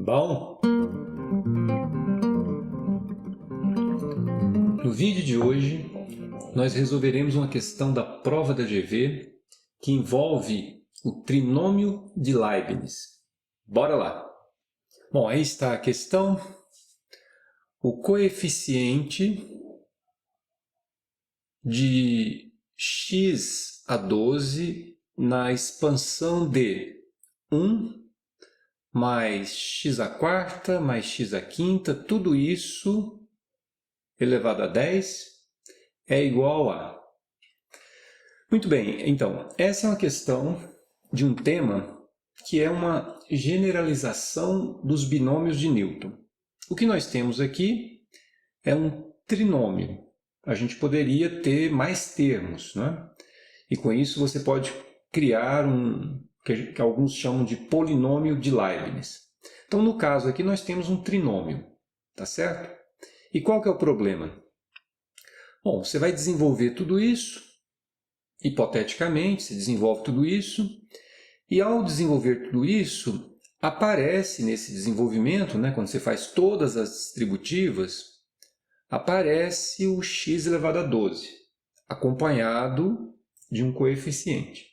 Bom, no vídeo de hoje nós resolveremos uma questão da prova da GV que envolve o trinômio de Leibniz. Bora lá! Bom, aí está a questão. O coeficiente de x a 12 na expansão de 1 mais x à quarta, mais x à quinta, tudo isso elevado a 10 é igual a... Muito bem, então, essa é uma questão de um tema que é uma generalização dos binômios de Newton. O que nós temos aqui é um trinômio. A gente poderia ter mais termos, né? E com isso você pode criar que alguns chamam de polinômio de Leibniz. Então, no caso aqui, nós temos um trinômio, tá certo? E qual que é o problema? Bom, você vai desenvolver tudo isso, hipoteticamente, você desenvolve tudo isso, e ao desenvolver tudo isso, aparece nesse desenvolvimento, né, quando você faz todas as distributivas, aparece o x elevado a 12, acompanhado de um coeficiente.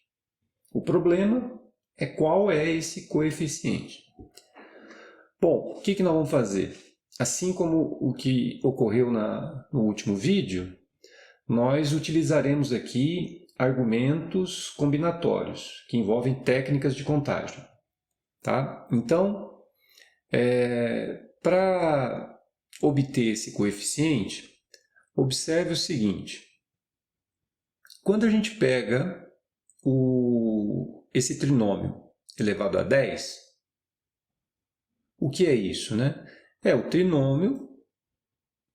O problema é qual é esse coeficiente. Bom, o que nós vamos fazer? Assim como o que ocorreu no último vídeo, nós utilizaremos aqui argumentos combinatórios, que envolvem técnicas de contagem. Tá? Então, para obter esse coeficiente, observe o seguinte. Quando a gente pega esse trinômio elevado a 10, o que é isso, né? É o trinômio,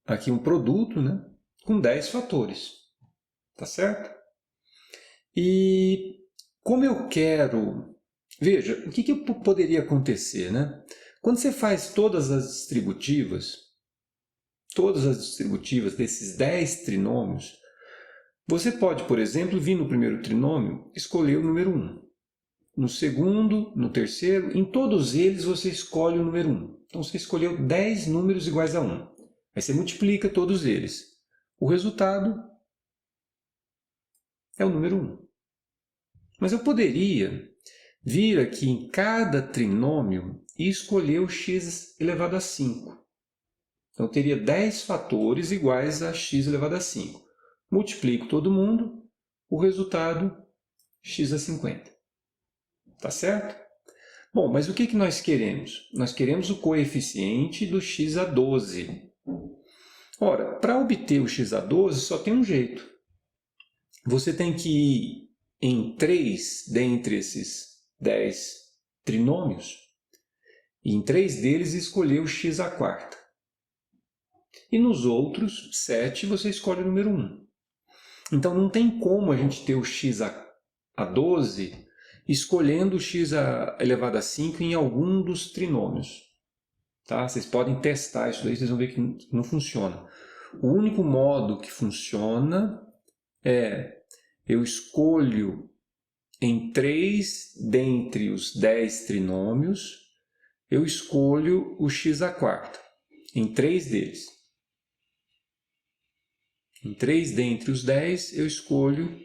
aqui um produto, né, com 10 fatores. Tá certo? E como eu quero... Veja, o que poderia acontecer, né? Quando você faz todas as distributivas desses 10 trinômios, você pode, por exemplo, vir no primeiro trinômio, escolher o número 1. No segundo, no terceiro, em todos eles você escolhe o número 1. Então você escolheu 10 números iguais a 1. Aí você multiplica todos eles. O resultado é o número 1. Mas eu poderia vir aqui em cada trinômio e escolher o x elevado a 5. Então, eu teria 10 fatores iguais a x elevado a 5. Multiplico todo mundo, o resultado, x a 50. Tá certo? Bom, mas o que nós queremos? Nós queremos o coeficiente do x a 12. Ora, para obter o x a 12, só tem um jeito. Você tem que ir em 3 dentre esses 10 trinômios, e em 3 deles escolher o x à quarta. E nos outros 7 você escolhe o número 1. Então não tem como a gente ter o x a 12 escolhendo o x elevado a 5 em algum dos trinômios. Tá? Vocês podem testar isso daí, vocês vão ver que não funciona. O único modo que funciona é eu escolho em 3 dentre os 10 trinômios, eu escolho o x à quarta, em 3 deles. Em 3 dentre os 10, eu escolho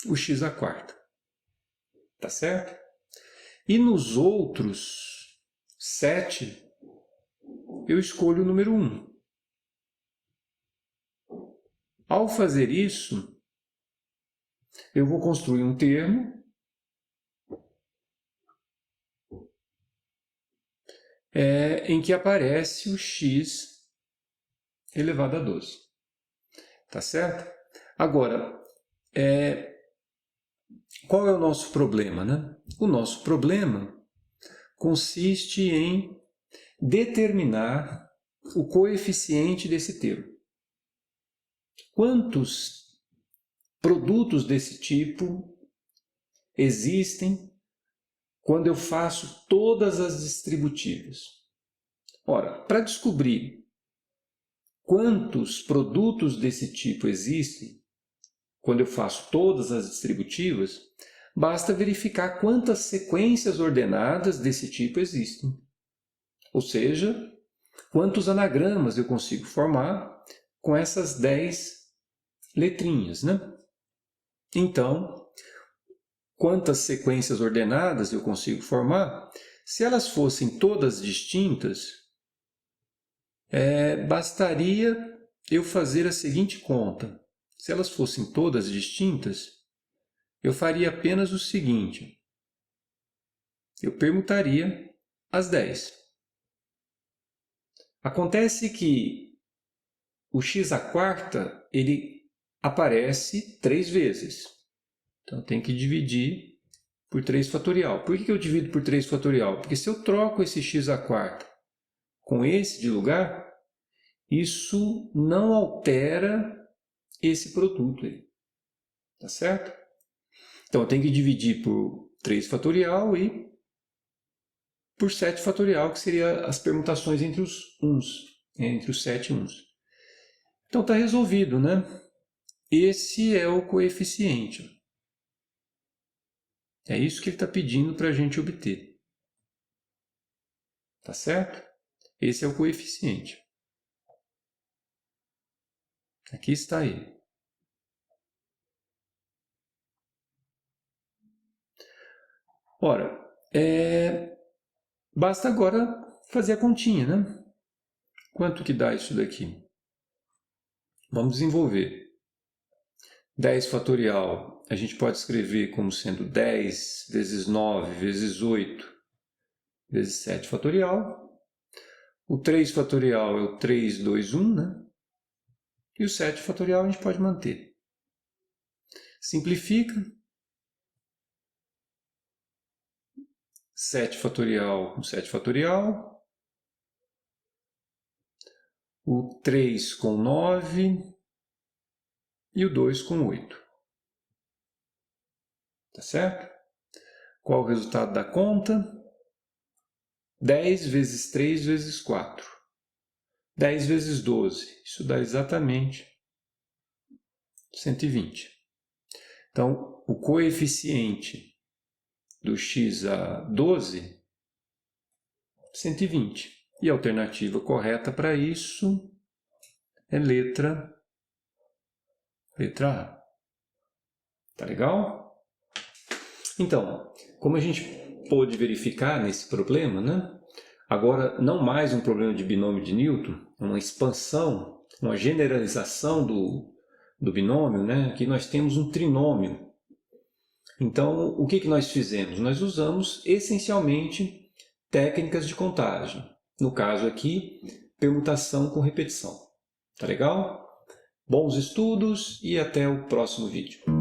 o x à quarta. Tá certo? E nos outros 7, eu escolho o número 1. Ao fazer isso, eu vou construir um termo em que aparece o x elevado a 12. Tá certo? Agora, qual é o nosso problema, né? O nosso problema consiste em determinar o coeficiente desse termo. Quantos produtos desse tipo existem quando eu faço todas as distributivas? Ora, para descobrir quantos produtos desse tipo existem quando eu faço todas as distributivas, basta verificar quantas sequências ordenadas desse tipo existem. Ou seja, quantos anagramas eu consigo formar com essas 10 letrinhas, né? Então, quantas sequências ordenadas eu consigo formar? Se elas fossem todas distintas, bastaria eu fazer a seguinte conta. Se elas fossem todas distintas, eu faria apenas o seguinte. Eu permutaria as 10. Acontece que o x², ele aparece 3 vezes. Então, tem que dividir por 3 fatorial. Por que eu divido por 3 fatorial? Porque se eu troco esse x² com esse de lugar, isso não altera esse produto aí. Tá certo? Então, eu tenho que dividir por 3 fatorial e por 7 fatorial, que seria as permutações entre os uns, entre os 7 uns. Então, está resolvido, né? Esse é o coeficiente. É isso que ele está pedindo para a gente obter. Tá certo? Esse é o coeficiente. Aqui está ele. Ora, basta agora fazer a continha, né? Quanto que dá isso daqui? Vamos desenvolver. 10 fatorial, a gente pode escrever como sendo 10 vezes 9 vezes 8 vezes 7 fatorial. O 3 fatorial é o 3, 2, 1, né? E o 7 fatorial a gente pode manter. Simplifica. 7 fatorial com 7 fatorial. O 3 com 9 e o 2 com 8. Tá certo? Qual o resultado da conta? 10 vezes 3 vezes 4. 10 vezes 12. Isso dá exatamente 120. Então, o coeficiente do x a 12, 120. E a alternativa correta para isso é letra A. Tá legal? Então, como a gente pôde verificar nesse problema, né? Agora, não mais um problema de binômio de Newton, uma expansão, uma generalização do binômio, né? Aqui nós temos um trinômio. Então, o que nós fizemos? Nós usamos essencialmente técnicas de contagem. No caso aqui, permutação com repetição. Tá legal? Bons estudos e até o próximo vídeo.